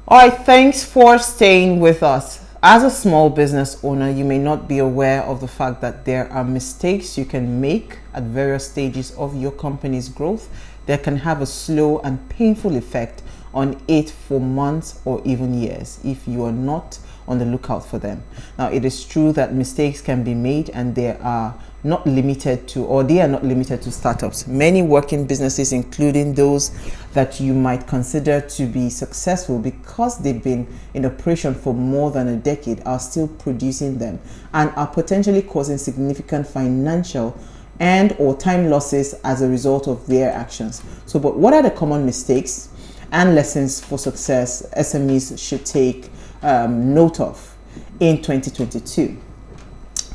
All right, thanks for staying with us. As a small business owner, you may not be aware of the fact that there are mistakes you can make at various stages of your company's growth that can have a slow and painful effect on it for months or even years if you are not on the lookout for them. Now, it is true that mistakes can be made and they are not limited to startups. Many working businesses, including those that you might consider to be successful because they've been in operation for more than a decade, are still producing them and are potentially causing significant financial and or time losses as a result of their actions. So, but what are the common mistakes and lessons for success SMEs should take note of in 2022?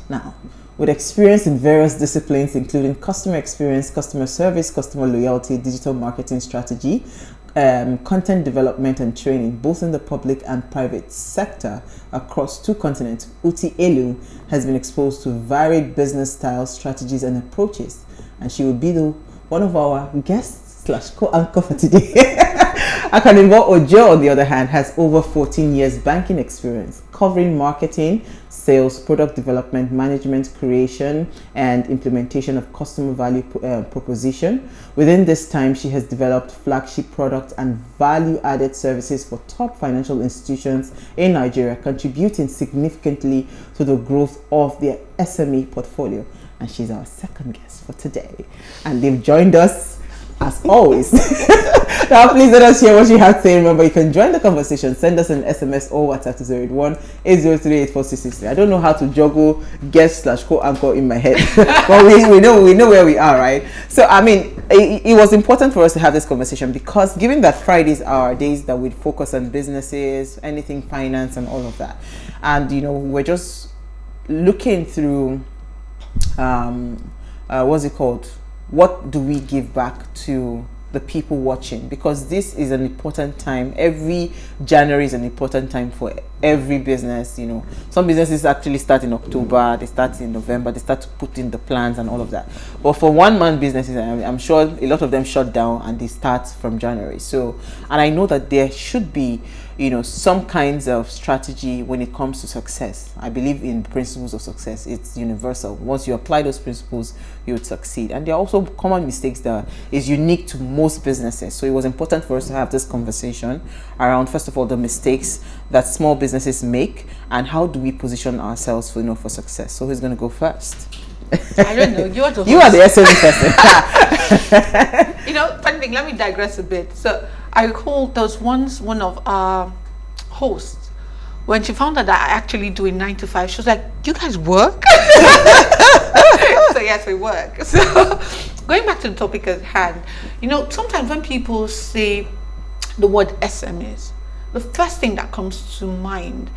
Now, with experience in various disciplines, including customer experience, customer service, customer loyalty, digital marketing strategy, content development and training, both in the public and private sector across 2 continents, Uti Elu has been exposed to varied business styles, strategies, and approaches. And she will be one of our guests / co-anchor for today. Akanimbo Ojo, on the other hand, has over 14 years banking experience covering marketing, sales, product development, management, creation, and implementation of customer value proposition. Within this time, she has developed flagship products and value-added services for top financial institutions in Nigeria, contributing significantly to the growth of their SME portfolio. And she's our second guest for today. And they've joined us as always. Now, please let us hear what you have to say. Remember, you can join the conversation. Send us an SMS or WhatsApp to 081-803-84663. I don't know how to juggle guest / co-anchor in my head, but we know where we are, right? So, I mean, it was important for us to have this conversation because, given that Fridays are days that we focus on businesses, anything finance, and all of that, and we're just looking through, what's it called? What do we give back to the people watching? Because this is an important time. Every January is an important time for every business. Some businesses actually start in October, they start in November, they start to put in the plans and all of that. But for one-man businesses, I'm sure a lot of them shut down and they start from January. So, and I know that there should be some kinds of strategy when it comes to success. I believe in principles of success. It's universal. Once you apply those principles, you would succeed. And there are also common mistakes that is unique to most businesses. So it was important for us to have this conversation around, first of all, the mistakes that small businesses make and how do we position ourselves for success. So who's going to go first? I don't know. You are the host. You are the SME person. Funny thing, let me digress a bit. So I recall there was once one of our hosts, when she found out that I actually do a 9 to 5, she was like, "You guys work?" So yes, we work. So going back to the topic at hand, sometimes when people say the word SMEs, the first thing that comes to mind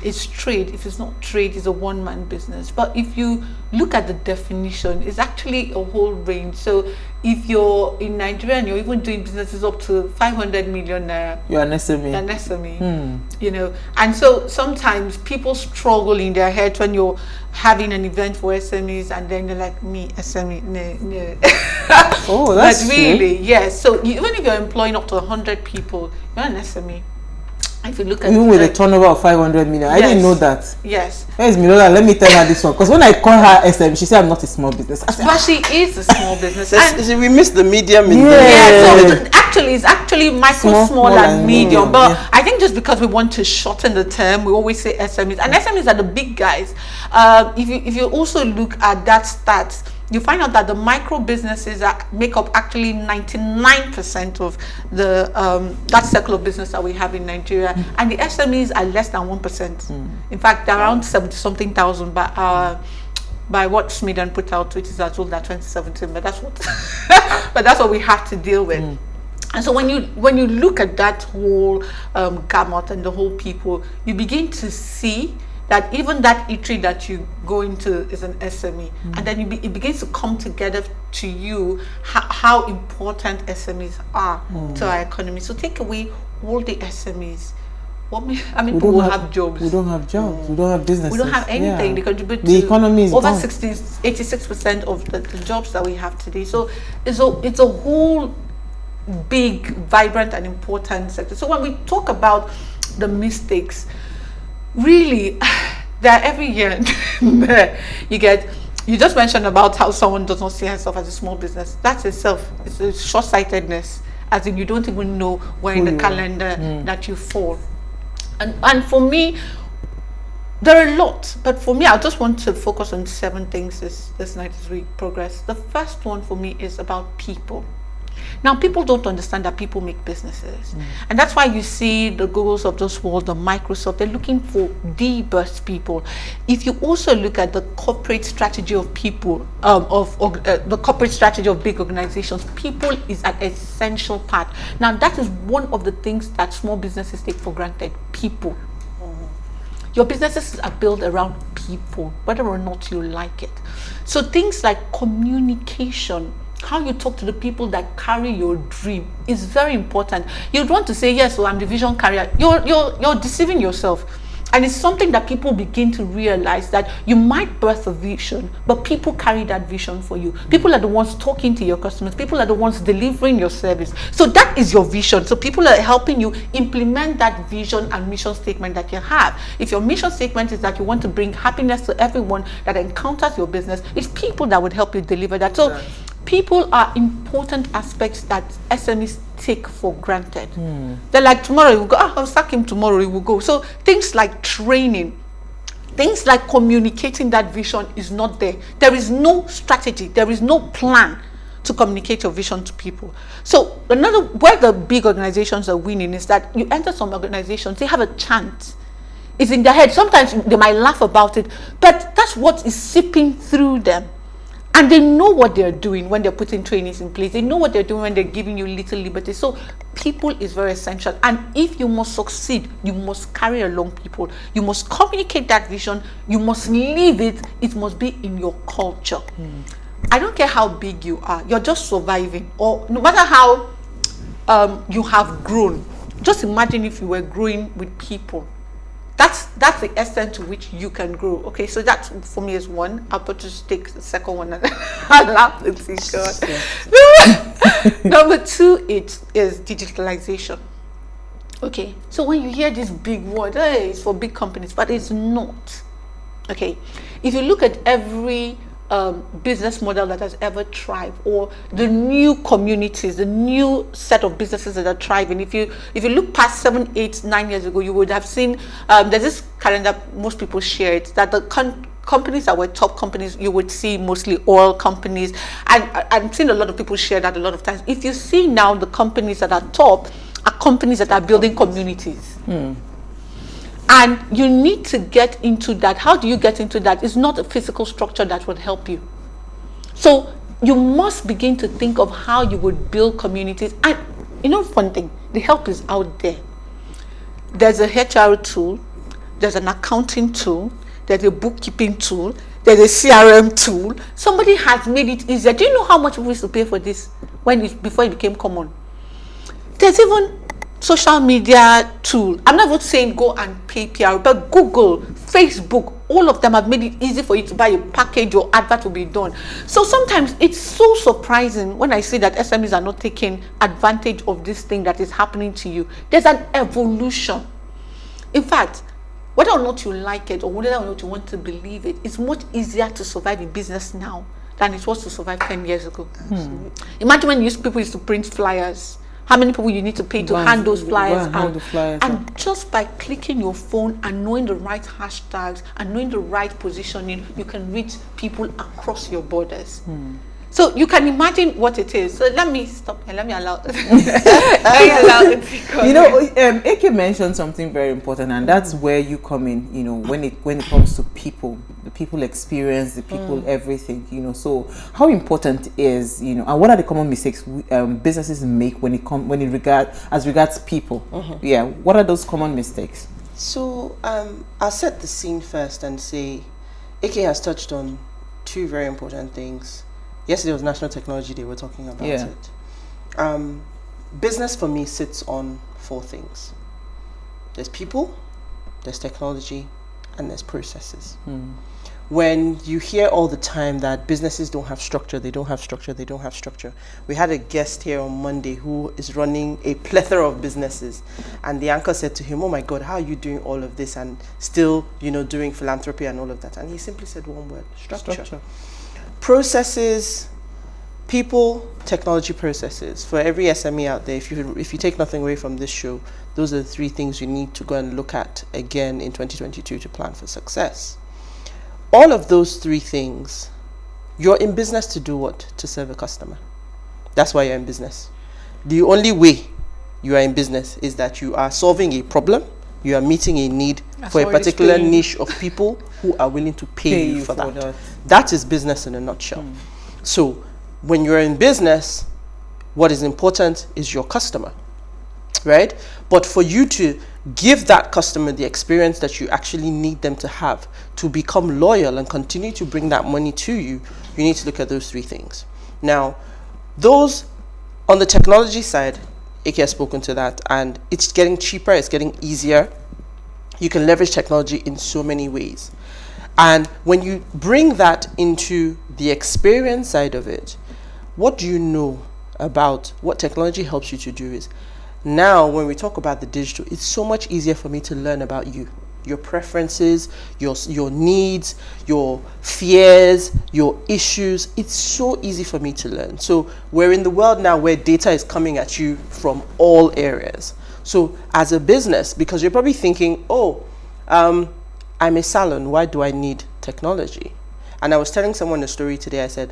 is trade. If it's not trade, it's a one-man business. But if you look at the definition, it's actually a whole range. So if you're in Nigeria and you're even doing businesses up to 500 million naira, you're an SME. You're an SME. And so sometimes people struggle in their head when you're having an event for SMEs and then they're like, me, SME, no. Oh, that's but really, true. Yes. So even if you're employing up to 100 people, you're an SME. If you look at even with a turnover of 500 million, yes. I didn't know that. Yes. Where's Milola? Let me tell her this one. Because when I call her SM, she said I'm not a small business. But she is a small business. And we missed the medium in so it's actually micro, small and medium. But I think just because we want to shorten the term, we always say SMEs. And SMEs are the big guys. If you also look at that stats, you find out that the micro businesses make up actually 99% of the that circle of business that we have in Nigeria, and the SMEs are less than 1%. In fact, they're around 70-something thousand by what Smith put out, which is as old as 2017. But that's what we have to deal with. And so when you look at that whole gamut and the whole people, you begin to see that even that eatery that you go into is an SME, and then it begins to come together to you how important SMEs are to our economy. So take away all the SMEs. People will have jobs. We don't have jobs. We don't have businesses. We don't have anything. They contribute the to economy is over gone. 86% of the jobs that we have today. So it's a whole big, vibrant and important sector. So when we talk about the mistakes, really, they're every year. You just mentioned about how someone does not see herself as a small business. That itself is a short-sightedness, as in you don't even know where in the calendar that you fall. And for me, there are a lot, but for me, I just want to focus on 7 things this night as we progress. The first one for me is about people. Now, people don't understand that people make businesses. And that's why you see the Googles of this world, the Microsoft, they're looking for the best people. If you also look at the corporate strategy of people, the corporate strategy of big organizations, people is an essential part. Now, that is one of the things that small businesses take for granted, people. Your businesses are built around people, whether or not you like it. So things like communication, how you talk to the people that carry your dream is very important. You'd want to say, yes, so I'm the vision carrier. You're deceiving yourself. And it's something that people begin to realize, that you might birth a vision, but people carry that vision for you. People are the ones talking to your customers. People are the ones delivering your service. So that is your vision. So people are helping you implement that vision and mission statement that you have. If your mission statement is that you want to bring happiness to everyone that encounters your business, it's people that would help you deliver that. So people are important aspects that SMEs take for granted. They're like, tomorrow we'll go, I'll sack him tomorrow, he will go. So things like training, things like communicating that vision is not there. There is no strategy, there is no plan to communicate your vision to people. So another, where the big organizations are winning is that you enter some organizations, they have a chant. It's in their head. Sometimes they might laugh about it, but that's what is seeping through them. And they know what they're doing when they're putting trainings in place. They know what they're doing when they're giving you little liberty. So people is very essential. And if you must succeed, you must carry along people. You must communicate that vision. You must live it. It must be in your culture. I don't care how big you are. You're just surviving. Or no matter how you have grown. Just imagine if you were growing with people. That's the extent to which you can grow. Okay, so that for me is one. I'll just take the second one and I'll laugh and see God. Number 2 is digitalization. Okay, so when you hear this big word, hey, it's for big companies, but it's not. Okay, if you look at every business model that has ever thrived, or the new communities, the new set of businesses that are thriving. If you look past 7, 8, 9 years ago, you would have seen there's this calendar most people share it, that the companies that were top companies, you would see mostly oil companies, and I've seen a lot of people share that a lot of times. If you see now, the companies that are top are companies that are building communities. And you need to get into that. How do you get into that? It's not a physical structure that would help you. So you must begin to think of how you would build communities. And you know, fun thing, the help is out there. There's a HR tool, there's an accounting tool, there's a bookkeeping tool, there's a CRM tool. Somebody has made it easier. Do you know how much we used to pay for this before it became common? There's even social media tool. I'm not even saying go and pay PR, but Google, Facebook, all of them have made it easy for you to buy a package, your advert will be done. So sometimes it's so surprising when I see that SMEs are not taking advantage of this thing that is happening to you. There's an evolution. In fact, whether or not you like it or whether or not you want to believe it, it's much easier to survive in business now than it was to survive 10 years ago. Imagine when people used to print flyers. How many people you need to pay to hand those flyers out? And just by clicking your phone and knowing the right hashtags and knowing the right positioning, you can reach people across your borders. So you can imagine what it is. So let me stop and let me allow it. You know, AK mentioned something very important, and that's where you come in. You know, when it comes to people, the people experience, the people everything. You know, so how important is, you know, and what are the common mistakes businesses make as regards people? Yeah, what are those common mistakes? So I'll set the scene first and say, AK has touched on 2 very important things. Yesterday was National Technology Day, we're talking about it. Business for me sits on 4 things. There's people, there's technology, and there's processes. when you hear all the time that businesses don't have structure, they don't have structure, they don't have structure. We had a guest here on Monday who is running a plethora of businesses, and the anchor said to him, oh my God, how are you doing all of this and still, doing philanthropy and all of that? And he simply said one word: structure. Processes, people, technology, processes. For every SME out there, if you take nothing away from this show, those are the 3 things you need to go and look at again in 2022 to plan for success. All of those 3 things, you're in business to do what? To serve a customer. That's why you're in business. The only way you are in business is that you are solving a problem, you are meeting a need for a particular niche of people who are willing to pay you for that. That is business in a nutshell. So when you're in business, what is important is your customer, right? But for you to give that customer the experience that you actually need them to have to become loyal and continue to bring that money to you, you need to look at those 3 things. Now, those on the technology side, Ike has spoken to that, and it's getting cheaper, it's getting easier. You can leverage technology in so many ways. And when you bring that into the experience side of it, what do you know about what technology helps you to do is, now when we talk about the digital, it's so much easier for me to learn about you, your preferences, your needs, your fears, your issues. It's so easy for me to learn. So we're in the world now where data is coming at you from all areas. So as a business, because you're probably thinking, I'm a salon, why do I need technology? And I was telling someone a story today. I said,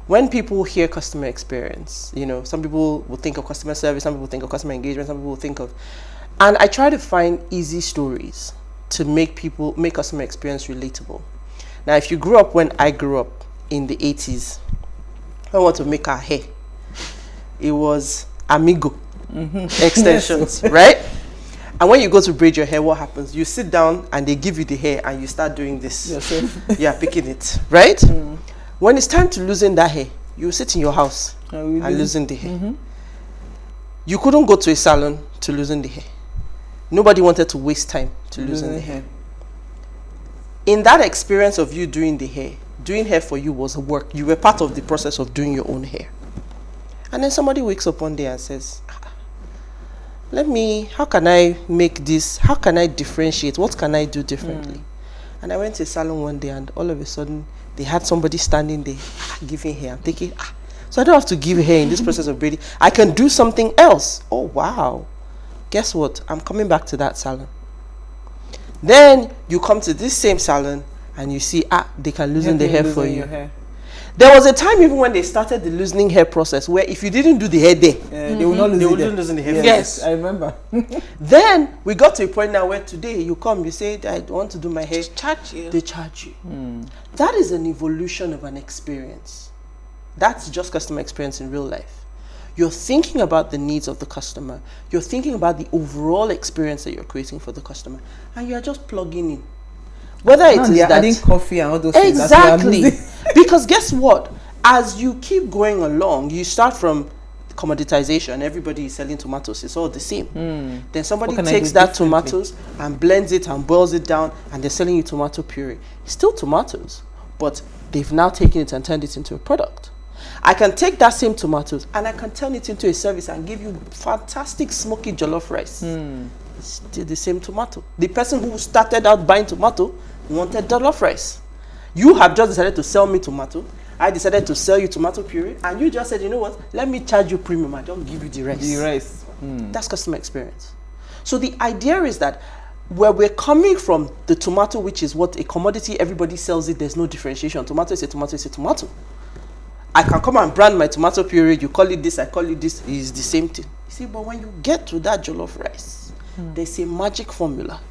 when people hear customer experience, some people will think of customer service, some people think of customer engagement, some people will think of, and I try to find easy stories to make customer experience relatable. Now, if you grew up when I grew up in the 80s, I want to make our hair. It was Amigo extensions, right? And when you go to braid your hair, what happens? You sit down and they give you the hair and you start doing this. Yeah, picking it, right? When it's time to loosen that hair, you sit in your house and loosen the hair. You couldn't go to a salon to loosen the hair. Nobody wanted to waste time to loosen the hair. In that experience of you doing hair for you was work. You were part of the process of doing your own hair. And then somebody wakes up one day and says, how can I make this? How can I differentiate? What can I do differently? And I went to a salon one day and all of a sudden, they had somebody standing there giving hair. I'm thinking, so I don't have to give hair in this process of braiding. I can do something else. Oh, wow. Guess what? I'm coming back to that salon. Then you come to this same salon and you see, they can loosen the hair for you. There was a time even when they started the loosening hair process where if you didn't do the hair there, they would not loosen the hair. Yes, I remember. Then we got to a point now where today you come, you say, I want to do my hair. They charge you. That is an evolution of an experience. That's just customer experience in real life. You're thinking about the needs of the customer. You're thinking about the overall experience that you're creating for the customer. And you're just plugging in. Whether it is that adding coffee and all those things. Exactly. Because guess what? As you keep going along, you start from commoditization. Everybody is selling tomatoes. It's all the same. Then somebody takes that tomatoes and blends it and boils it down, and they're selling you tomato puree. It's still tomatoes, but they've now taken it and turned it into a product. I can take that same tomatoes and I can turn it into a service and give you fantastic smoky jollof rice. It's still the same tomato. The person who started out buying tomato wanted jollof rice. You have just decided to sell me tomato. I decided to sell you tomato puree, and you just said, you know what? Let me charge you premium. I don't give you the rice. That's customer experience. So the idea is that where we're coming from, the tomato, which is what a commodity, everybody sells it, there's no differentiation. Tomato is a tomato, is a tomato. I can come and brand my tomato puree, you call it this, I call it this, it's the same thing. You see, but when you get to that jollof rice, there's a magic formula.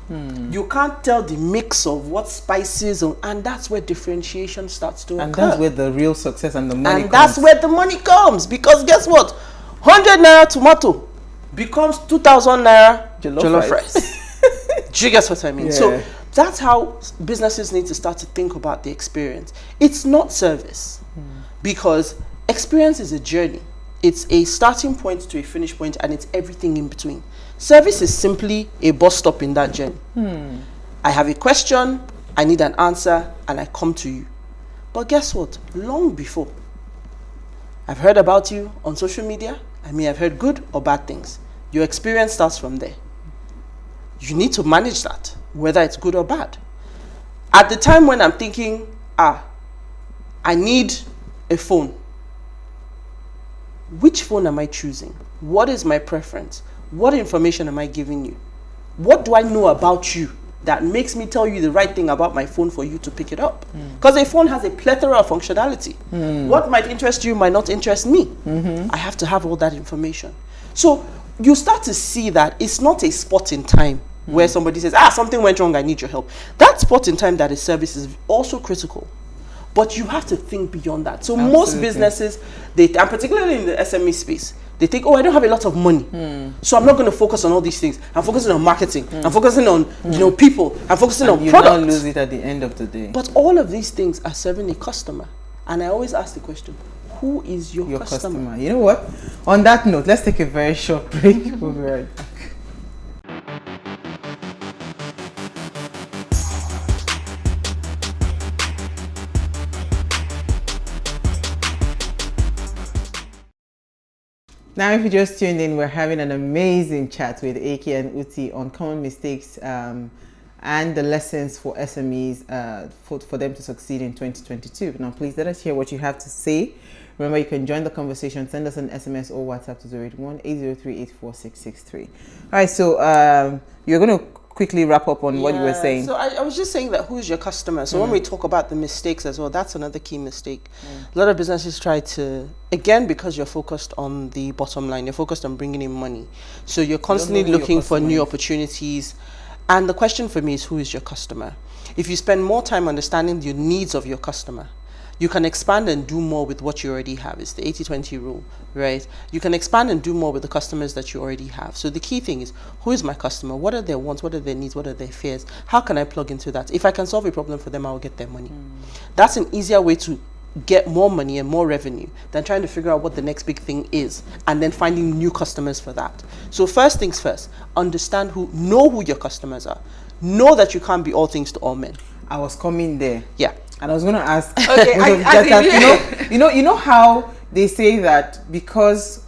You can't tell the mix of what spices, and that's where differentiation starts to occur. And that's where the real success and the money comes. And that's where the money comes, because guess what? 100 naira tomato becomes 2,000 naira jollof rice. Do you guess what I mean? Yeah. So that's how businesses need to start to think about the experience. It's not service, because experience is a journey. It's a starting point to a finish point, and it's everything in between. Service is simply a bus stop in that journey. I have a question, I need an answer, and I come to you. But guess what? Long before, I've heard about you on social media. I may have heard good or bad things. Your experience starts from there. You need to manage that, whether it's good or bad. At the time when I'm thinking, I need a phone. Which phone am I choosing? What is my preference? What information am I giving you? What do I know about you that makes me tell you the right thing about my phone for you to pick it up? Because a phone has a plethora of functionality. What might interest you might not interest me. I have to have all that information. So you start to see that it's not a spot in time where somebody says, something went wrong, I need your help. That spot in time that is service is also critical. But you have to think beyond that. So most businesses, and particularly in the SME space, they think, I don't have a lot of money, so I'm not going to focus on all these things. I'm focusing on marketing. I'm focusing on people. I'm focusing on products. You don't lose it at the end of the day. But all of these things are serving a customer. And I always ask the question, who is your customer? You know what? On that note, let's take a very short break. We'll be right back. Now, if you just tuned in, we're having an amazing chat with AK and Uti on common mistakes and the lessons for SMEs for them to succeed in 2022. Now, please let us hear what you have to say. Remember, you can join the conversation. Send us an SMS or WhatsApp to 081-803-84663. All right, so you're going to quickly wrap up on what you were saying. So I was just saying that who's your customer? So when we talk about the mistakes as well, that's another key mistake. A lot of businesses try to, again, because you're focused on the bottom line, you're focused on bringing in money. So you're constantly looking for new opportunities. And the question for me is, who is your customer? If you spend more time understanding the needs of your customer, you can expand and do more with what you already have. It's the 80-20 rule, right? You can expand and do more with the customers that you already have. So the key thing is, who is my customer? What are their wants? What are their needs? What are their fears? How can I plug into that? If I can solve a problem for them, I will get their money. That's an easier way to get more money and more revenue than trying to figure out what the next big thing is and then finding new customers for that. So first things first, know who your customers are. Know that you can't be all things to all men. I was coming there. Yeah. And I was going to ask, okay, you know how they say that because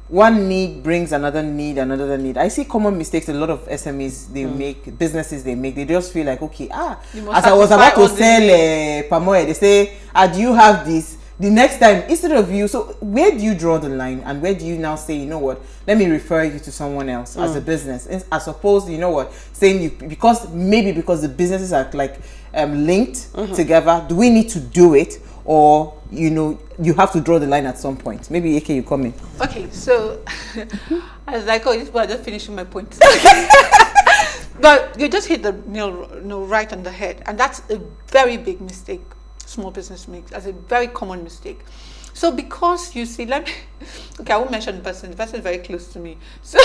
one need brings another need. I see common mistakes a lot of SMEs make, businesses they make. They just feel like, okay, as I was about to sell palm oil, they say, do you have this? The next time, instead of you, so where do you draw the line, and where do you now say, you know what, let me refer you to someone else as a business, as opposed, you know what, saying because the businesses are like linked together, do we need to do it, or you have to draw the line at some point? Maybe AK, you come in. Okay, so I was like, this boy, just finishing my point. But you just hit the nail right on the head, and that's a very big mistake small business makes, as a very common mistake. So because you see, I won't mention the person is very close to me. So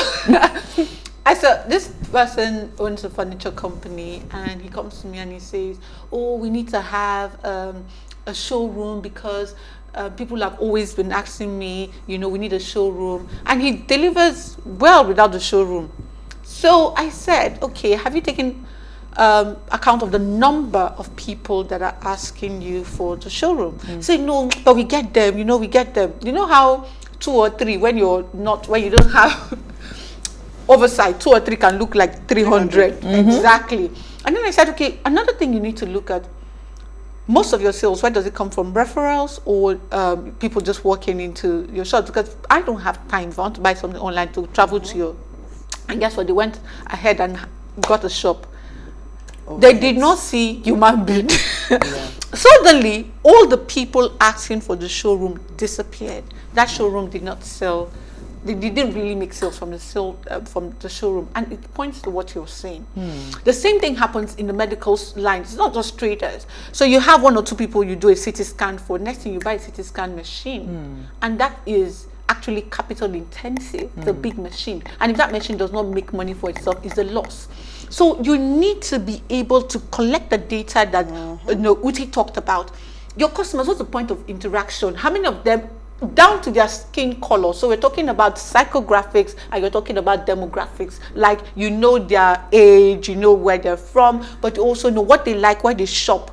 this person owns a furniture company, and he comes to me and he says, we need to have a showroom because people have always been asking me, we need a showroom, and he delivers well without the showroom. So I said, okay, have you taken account of the number of people that are asking you for the showroom? Say, no, but we get them, we get them. You know how 2 or 3, when you don't have oversight, 2 or 3 can look like 300. Exactly. And then I said, okay, another thing you need to look at, most of your sales, where does it come from? Referrals or people just walking into your shop? Because I don't have time, if I want to buy something online, to travel to your, and guess what, they went ahead and got a shop. They did not see human being. Suddenly, all the people asking for the showroom disappeared. That showroom did not sell. They didn't really make sales from the showroom, and it points to what you're saying. The same thing happens in the medical line. It's not just traders. So you have 1 or 2 people you do a CT scan for. Next thing you buy a CT scan machine, and that is actually capital intensive. The big machine, and if that machine does not make money for itself, it's a loss. So you need to be able to collect the data that Uti talked about. Your customers, what's the point of interaction? How many of them down to their skin color. So we're talking about psychographics, and you're talking about demographics. Like, you know their age, you know where they're from, but you also know what they like, where they shop.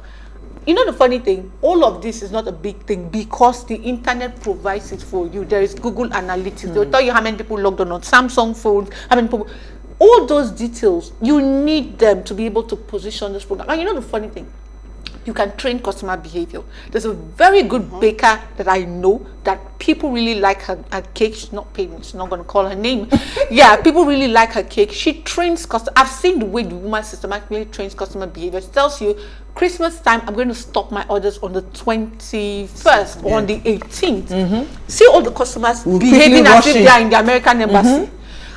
You know, the funny thing, all of this is not a big thing because the internet provides it for you. There is Google Analytics. They'll tell you how many people logged on Samsung phones, how many people. All those details, you need them to be able to position this program. And you know the funny thing, you can train customer behavior. There's a very good baker that I know that people really like her cake. She's not paid me, she's not going to call her name. Yeah, people really like her cake. She trains customer. I've seen the way the woman systematically trains customer behavior. She tells you, Christmas time, I'm going to stop my orders on the 21st or on the 18th. See all the customers behaving as if they are in the American embassy.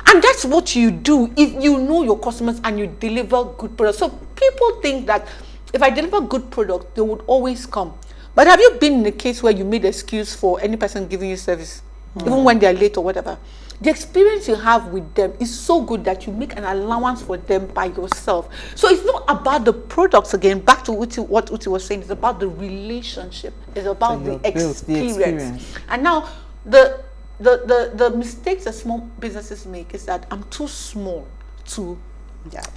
And that's what you do if you know your customers and you deliver good products. So people think that if I deliver good product, they would always come. But have you been in a case where you made excuse for any person giving you service, even when they're late or whatever? The experience you have with them is so good that you make an allowance for them by yourself. So it's not about the products again. Back to what Uti was saying, it's about the relationship. It's about the experience. And now the mistakes that small businesses make is that I'm too small to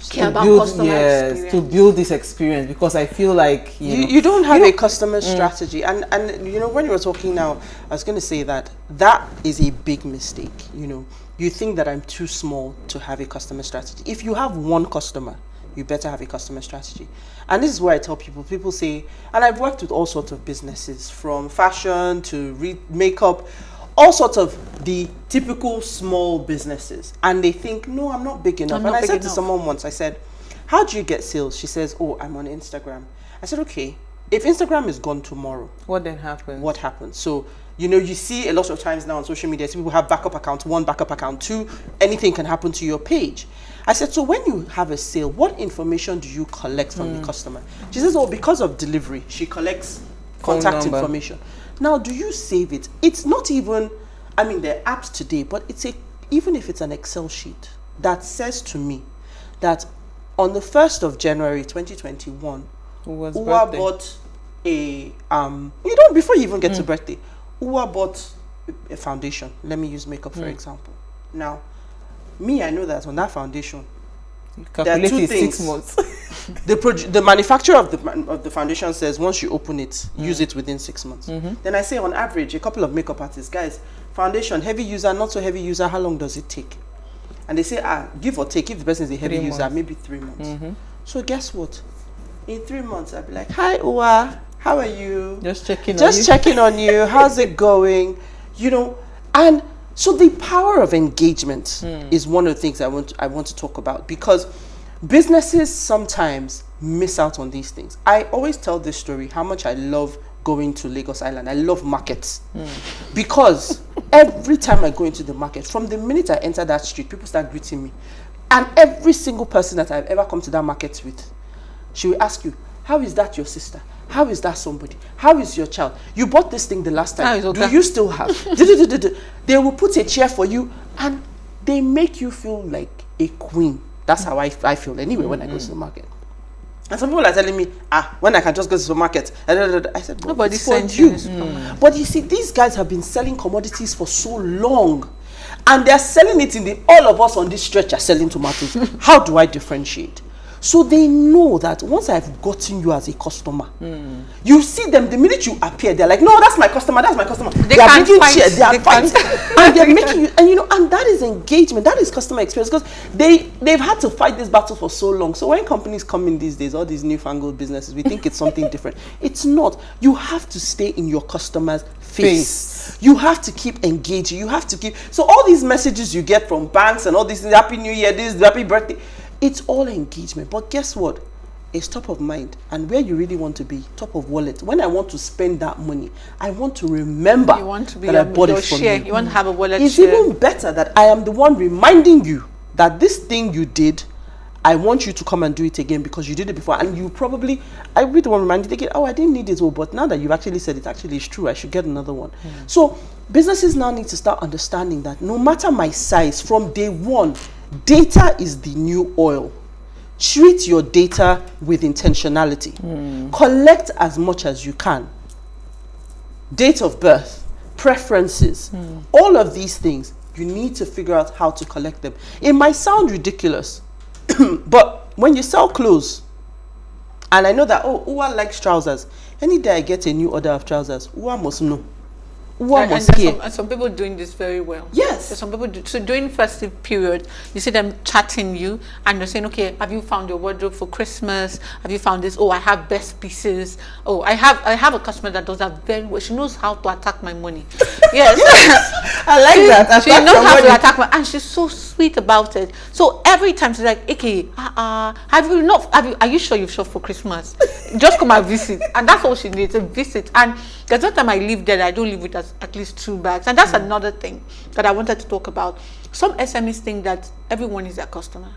care about customer experience. To build this experience, because I feel like you don't have a customer strategy. And you know, when you were talking now, I was going to say that is a big mistake. You know, you think that I'm too small to have a customer strategy. If you have one customer, you better have a customer strategy. And this is where I tell people say, and I've worked with all sorts of businesses, from fashion to makeup, all sorts of the typical small businesses, and they think, no, I'm not big enough. And I said to someone once, I said, how do you get sales? She says, oh, I'm on Instagram. I said, okay, if Instagram is gone tomorrow, what then happens? What happens? So, you know, you see a lot of times now on social media, people have backup account 1, backup account 2, anything can happen to your page. I said, so when you have a sale, what information do you collect from the customer? She says, oh, because of delivery, she collects contact information. Now, do you save it? It's not even, I mean, there are apps today, but even if it's an Excel sheet that says to me that on the 1st of January 2021, Uwa bought before you even get to birthday, Uwa bought a foundation. Let me use makeup for example. Now, I know that on that foundation, there are 2 things. 6 months. The manufacturer of the foundation says once you open it, use it within 6 months. Then I say on average, a couple of makeup artists, guys, foundation, heavy user, not so heavy user, how long does it take? And they say, give or take, if the person is a heavy user, maybe 3 months. So guess what? In 3 months, I'll be like, hi Uwa, how are you? Just checking on you. How's it going? You know, and so the power of engagement is one of the things I want to talk about, because businesses sometimes miss out on these things. I always tell this story, how much I love going to Lagos Island. I love markets because every time I go into the market, from the minute I enter that street, people start greeting me. And every single person that I've ever come to that market with, she will ask you, how is that your sister? How is that somebody? How is your child? You bought this thing the last time. Do you still have? They will put a chair for you and they make you feel like a queen. That's how I feel anyway when I go to the market. And some people are telling me, when I can just go to the market. I said, nobody sent you. But you see, these guys have been selling commodities for so long. And they're selling it all of us on this stretch are selling tomatoes. How do I differentiate? So they know that once I've gotten you as a customer, you see them, the minute you appear, they're like, no, that's my customer, that's my customer. They are making cheers, they are fighting. And they're making you, and you know, and that is engagement, that is customer experience, because they've had to fight this battle for so long. So when companies come in these days, all these newfangled businesses, we think it's something different. It's not. You have to stay in your customer's face. You have to keep engaging. You have to keep, so all these messages you get from banks and all these, happy new year, this, happy birthday, it's all engagement. But guess what? It's top of mind. And where you really want to be, top of wallet. When I want to spend that money, I want to remember that I bought it from you. You want to have a wallet It's share. even better that I am the one reminding you that this thing you did, I want you to come and do it again because you did it before. And you probably, I will be the one reminding you, thinking, oh, I didn't need it. Oh, but now that you've actually said it actually is true, I should get another one. So businesses now need to start understanding that no matter my size, from day one, data is the new oil. Treat your data with intentionality. Collect as much as you can. Date of birth, preferences, all of these things, you need to figure out how to collect them. It might sound ridiculous, but when you sell clothes, and I know that, oh, Uwa likes trousers. Any day I get a new order of trousers, Uwa must know. And some people doing this very well. Yes. So some people do. So during festive period, you see them chatting you and they're saying, okay, have you found your wardrobe for Christmas? Have you found this? Oh, I have best pieces. Oh, I have a customer that does that very well. She knows how to attack my money. Yes. I like that. She knows how to attack my, and she's so sweet about it. So every time she's like, okay, are you sure you've shopped for Christmas? Just come and visit. And that's all she needs, a visit. And there's no time I leave there that I don't leave with at least 2 bags. And that's another thing that I wanted to talk about. Some SMEs think that everyone is their customer.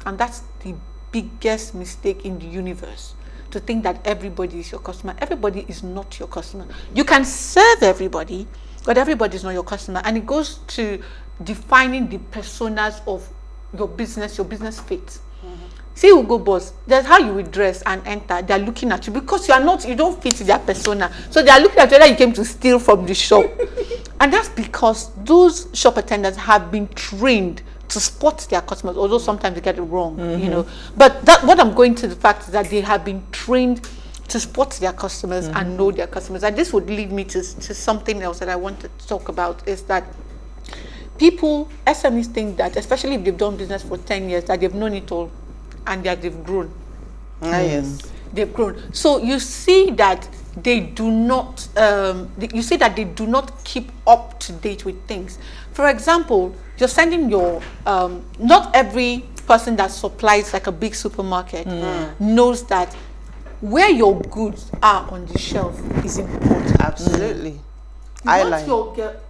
And that's the biggest mistake in the universe, to think that everybody is your customer. Everybody is not your customer. You can serve everybody, but everybody is not your customer. And it goes to defining the personas of your business fit. See, Ugo boss, that's how you will dress and enter. They're looking at you because you don't fit their persona. So they're looking at you like you came to steal from the shop. And that's because those shop attendants have been trained to spot their customers, although sometimes they get it wrong, you know. But what I'm going to the fact is that they have been trained to spot their customers and know their customers. And this would lead me to something else that I wanted to talk about, is that SMEs think that, especially if they've done business for 10 years, that they've known it all. And that they've grown. Yes, they've grown. So you see that they do not. Keep up to date with things. For example, you're sending your. Not every person that supplies like a big supermarket knows that where your goods are on the shelf is important. Absolutely.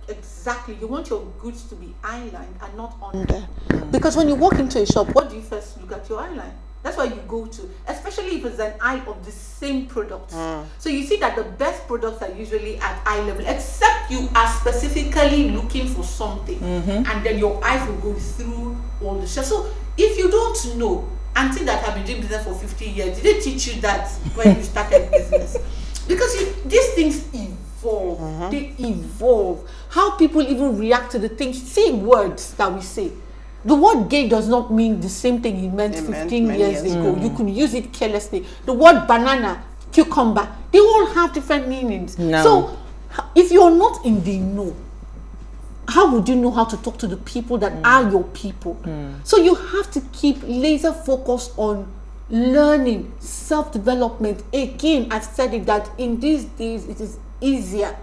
Exactly. You want your goods to be eyelined and not under. Because when you walk into a shop, what do you first look at? Your eyeline. That's where you go to, especially if it's an eye of the same product. So you see that the best products are usually at eye level, except you are specifically looking for something, and then your eyes will go through all the shelves. So if you don't know, auntie that have been doing business for 50 years, did they teach you that when you started business? Because these things evolve. They evolve. How people even react to the things. See words that we say. The word gay does not mean the same thing it meant 15 years ago. You could use it carelessly. The word banana, cucumber, they all have different meanings. No. So if you're not in the know, how would you know how to talk to the people that are your people? So you have to keep laser focused on learning, self-development. Again, I've said it that in these days it is easier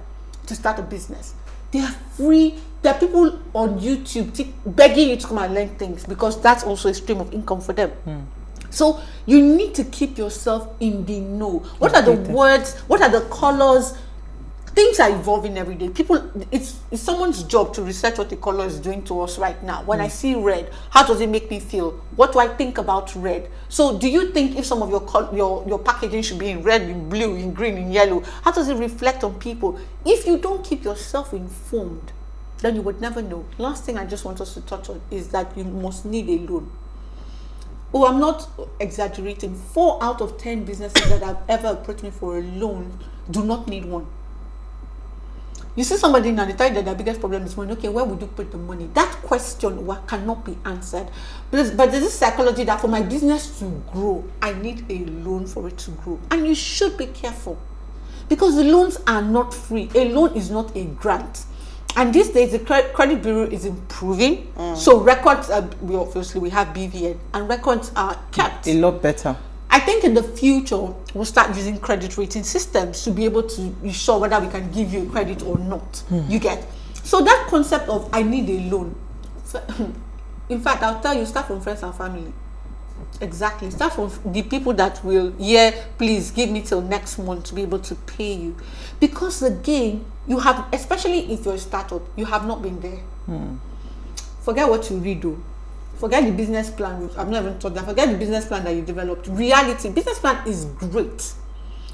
to start a business. They are free. There are people on YouTube begging you to come and learn things, because that's also a stream of income for them. So you need to keep yourself in the know. What are the words? What are the colors? Things are evolving every day. It's someone's job to research what the color is doing to us right now. When I see red, how does it make me feel? What do I think about red? So do you think if some of your packaging should be in red, in blue, in green, in yellow, how does it reflect on people? If you don't keep yourself informed, then you would never know. Last thing I just want us to touch on is that you must need a loan. Oh, I'm not exaggerating. 4 out of 10 businesses that have ever approached me for a loan do not need one. You see somebody now, they tell you that their biggest problem is money. Okay, where would you put the money? That question cannot be answered. But there's this psychology that for my business to grow, I need a loan for it to grow. And you should be careful, because the loans are not free. A loan is not a grant. And these days, the credit bureau is improving. So records, we have BVN, and records are kept. A lot better. I think in the future, we'll start using credit rating systems to be able to ensure whether we can give you a credit or not. You get? So that concept of I need a loan. In fact, I'll tell you, start from friends and family. Exactly. Start from the people that will, please give me till next month to be able to pay you. Because again, you have, especially if you're a startup, you have not been there. Forget what you redo. Forget the business plan. I've not even taught that. Forget the business plan that you developed. Reality. Business plan is great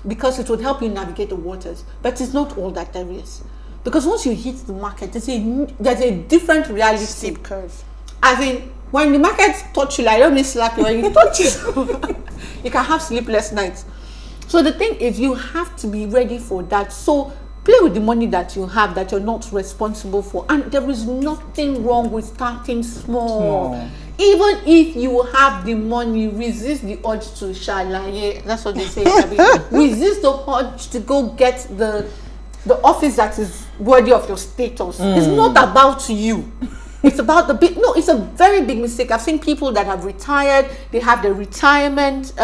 because it would help you navigate the waters, but it's not all that there is. Because once you hit the market, there's a different reality. Steep curve. As in, when the market touch you, like, I don't mean slap you, when you touch you, you can have sleepless nights. So the thing is, you have to be ready for that. So play with the money that you have that you're not responsible for. And there is nothing wrong with starting small. Even if you have the money, resist the urge to shalaye. That's what they say. Resist the urge to go get the office that is worthy of your status. It's not about you. It's about the big. No, it's a very big mistake. I've seen people that have retired. They have their retirement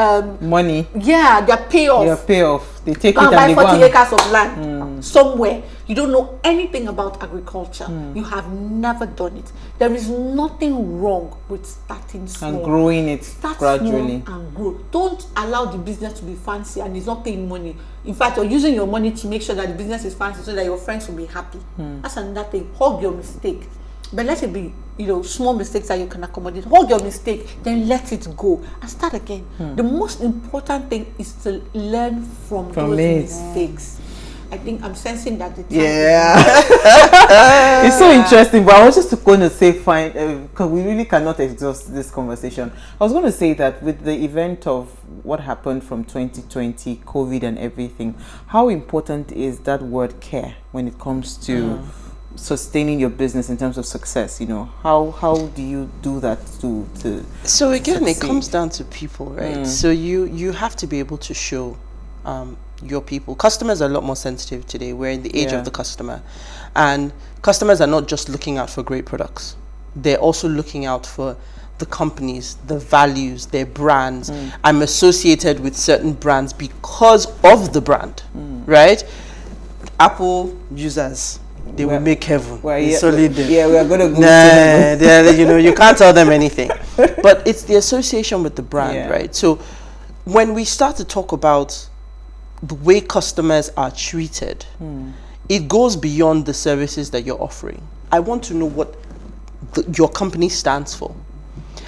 money. Yeah, their payoff. Their payoff. They take it and and buy they 40 acres of land somewhere. You don't know anything about agriculture. You have never done it. There is nothing wrong with starting small and growing it gradually. Small and grow. Don't allow the business to be fancy and it's not paying money. In fact, you're using your money to make sure that the business is fancy so that your friends will be happy. That's another thing. Hug your mistake. But let it be, small mistakes that you can accommodate. Hold your mistake, then let it go and start again. The most important thing is to learn from those mistakes. I think I'm sensing that the time it's so interesting. But I was just going to say, because we really cannot exhaust this conversation. I was going to say that with the event of what happened from 2020, COVID and everything, how important is that word care when it comes to sustaining your business in terms of success? How do you do that to so again succeed? It comes down to people, right? So you have to be able to show your people. Customers are a lot more sensitive today. We're in the age of the customer, and customers are not just looking out for great products, they're also looking out for the companies, the values, their brands. I'm associated with certain brands because of the brand, right? Apple users, they will make heaven. We are going to go. You can't tell them anything. But it's the association with the brand, right? So when we start to talk about the way customers are treated, it goes beyond the services that you're offering. I want to know what your company stands for.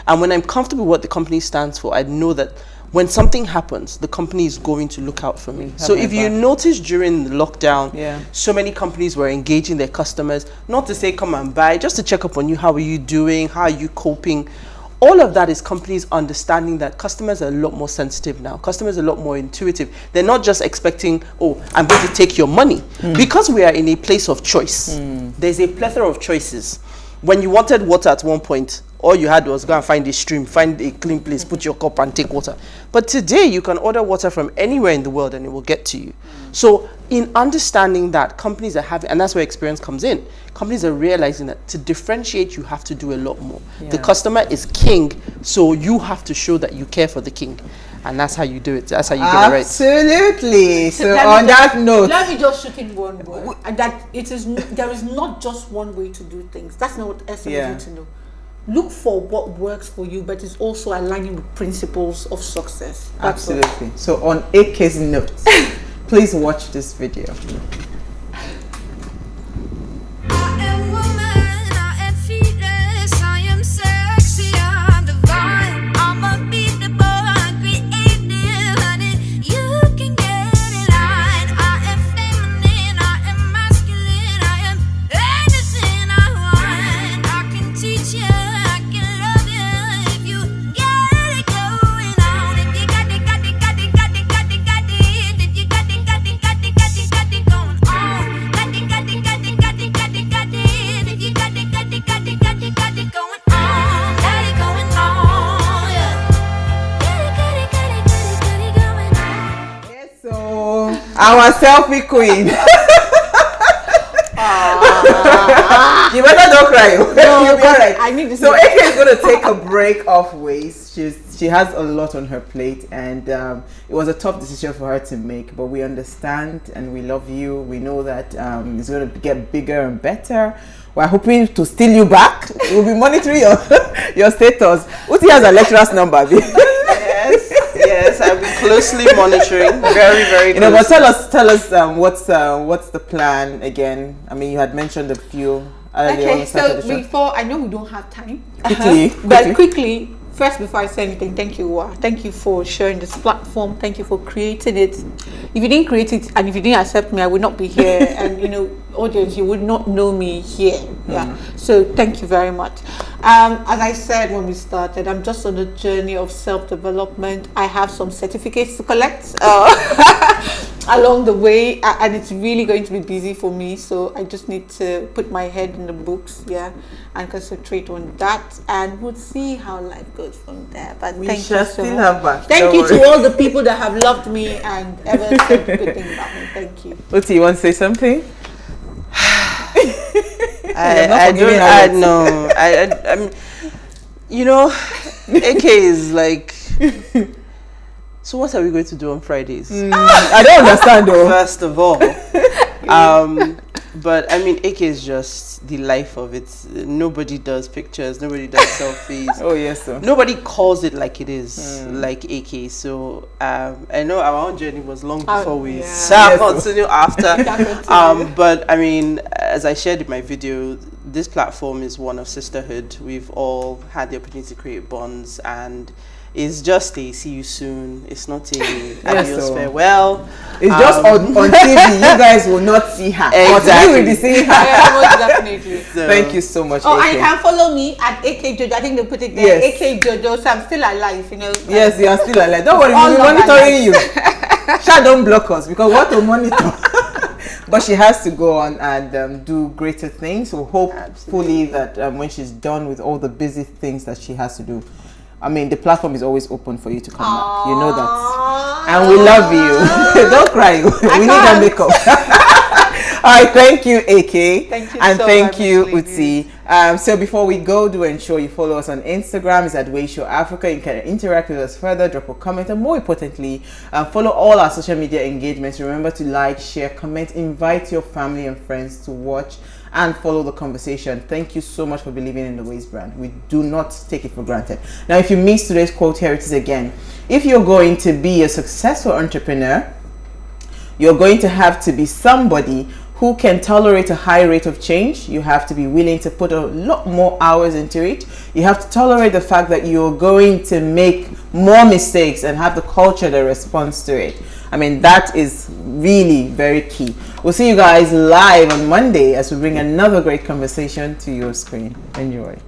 And when I'm comfortable with what the company stands for, I know that when something happens, the company is going to look out for me. So if you notice during the lockdown, so many companies were engaging their customers, not to say come and buy, just to check up on you. How are you doing? How are you coping? All of that is companies understanding that customers are a lot more sensitive now. Customers are a lot more intuitive. They're not just expecting, oh, I'm going to take your money. Because we are in a place of choice. There's a plethora of choices. When you wanted water at one point, all you had was go and find a stream, find a clean place, put your cup and take water. But today you can order water from anywhere in the world and it will get to you. So in understanding that, companies are having, and that's where experience comes in, companies are realizing that to differentiate you have to do a lot more. The customer is king, so you have to show that you care for the king. And that's how you do it. That's how you get it right. Absolutely. So on that note, let me just shoot in one word. And that there is not just one way to do things. That's not what SMEs need to know. Look for what works for you, but it's also aligning with principles of success. That's absolutely. So on AK's notes, please watch this video. Our selfie queen. You better don't cry. No, you'll be all right. I need to. So AK is going to take a break off waste. She has a lot on her plate, and it was a tough decision for her to make. But we understand and we love you. We know that it's going to get bigger and better. We're hoping to steal you back. We'll be monitoring your status. Uti has a lecturer's number. Yes, I'll be closely monitoring. Very, very closely. But tell us what's the plan again? I mean, you had mentioned a few earlier. Okay, so before, I know we don't have time. But quickly, first, before I say anything, thank you. Thank you for sharing this platform. Thank you for creating it. If you didn't create it and if you didn't accept me, I would not be here. And audience, you would not know me here. So thank you very much. As I said when we started, I'm just on a journey of self-development. I have some certificates to collect. along the way, and it's really going to be busy for me, so I just need to put my head in the books, and concentrate on that, and we'll see how life goes from there. But thank you so much. Thank you to all the people that have loved me and ever said good things about me. Thank you. Uti, you want to say something? I'm, you know, AK is like, so what are we going to do on Fridays? I don't understand though. First of all, but I mean, AK is just the life of it. Nobody does pictures, nobody does selfies. Oh yes, sir. Nobody calls it like it is, like AK. So I know our own journey was long before we continue after. But I mean, as I shared in my video, this platform is one of sisterhood. We've all had the opportunity to create bonds, and it's just a see you soon. It's not a adios farewell. It's just on TV. You guys will not see her. Exactly. But you will be seeing her. Most definitely. So, thank you so much. Oh, and you can follow me at AK Jojo. I think they put it there. Yes. AK Jojo. So I'm still alive, you know. Yes, you are still alive. Don't worry, we'll be monitoring you. Sha, don't block us because what to monitor. But she has to go on and do greater things. So hopefully that when she's done with all the busy things that she has to do, I mean, the platform is always open for you to come back. You know that. And we love you. Don't cry. We need a makeup. All right. Thank you, AK. Thank you and so thank much, you, ladies. Uti. So before we go, do ensure you follow us on Instagram. It's at PlusTvAfrica. You can interact with us further, drop a comment, and more importantly, follow all our social media engagements. Remember to like, share, comment, invite your family and friends to watch and follow the conversation. Thank you so much for believing in the Ways brand. We do not take it for granted. Now, if you missed today's quote, here it is again. If you're going to be a successful entrepreneur, you're going to have to be somebody who can tolerate a high rate of change. You have to be willing to put a lot more hours into it. You have to tolerate the fact that you're going to make more mistakes and have the culture that responds to it. I mean, that is really very key. We'll see you guys live on Monday as we bring another great conversation to your screen. Enjoy.